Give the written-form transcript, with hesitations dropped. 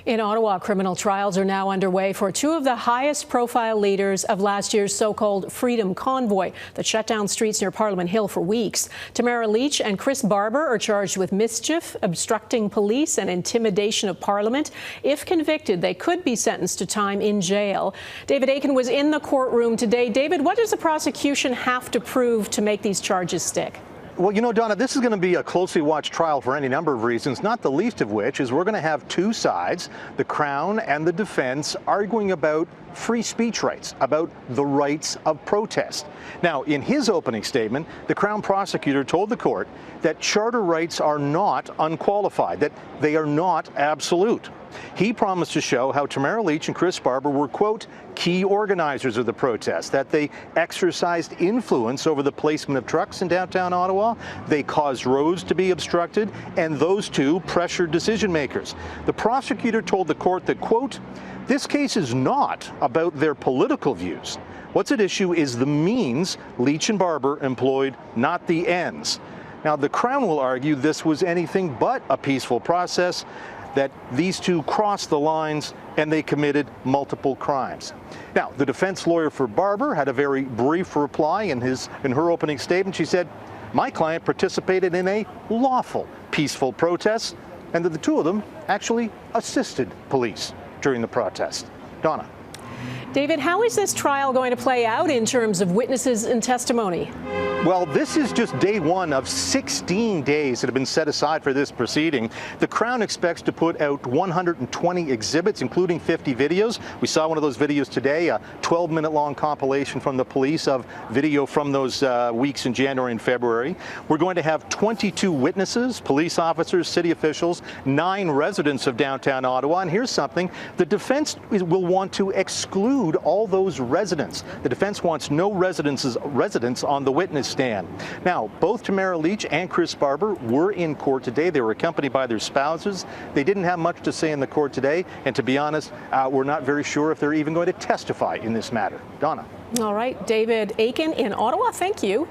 In Ottawa, criminal trials are now underway for two of the highest profile leaders of last year's so-called Freedom Convoy that shut down streets near Parliament Hill for weeks. Tamara Lich and Barber are charged with mischief, obstructing police and intimidation of Parliament. If convicted, they could be sentenced to time in jail. David Akin was in the courtroom today. David, what does the prosecution have to prove to make these charges stick? Well, you know, Donna, this is going to be a closely watched trial for any number of reasons, not the least of which is we're going to have two sides, the Crown and the defense, arguing about free speech rights, about the rights of protest. Now, in his opening statement, the Crown prosecutor told the court that charter rights are not unqualified, that they are not absolute. He promised to show how Tamara Lich and Barber were, quote, key organizers of the protest, that they exercised influence over the placement of trucks in downtown Ottawa, they caused roads to be obstructed, and those two pressured decision makers. The prosecutor told the court that, quote, this case is not about their political views. What's at issue is the means Lich and Barber employed, not the ends. Now, the Crown will argue this was anything but a peaceful process, that these two crossed the lines and they committed multiple crimes. Now, the defense lawyer for Barber had a very brief reply in her opening statement. She said, my client participated in a lawful, peaceful protest, and that the two of them actually assisted police during the protest. Donna. David, how is this trial going to play out in terms of witnesses and testimony? Well, this is just day one of 16 days that have been set aside for this proceeding. The Crown expects to put out 120 exhibits, including 50 videos. We saw one of those videos today, a 12-minute-long compilation from the police of video from those weeks in January and February. We're going to have 22 witnesses, police officers, city officials, 9 residents of downtown Ottawa. And here's something, the defense will want to exclude all those residents. The defense wants no residents on the witness stand. Now, both Tamara Lich and Barber were in court today. They were accompanied by their spouses. They didn't have much to say in the court today, and to be honest, we're not very sure if they're even going to testify in this matter. Donna. All right, David Akin in Ottawa, thank you.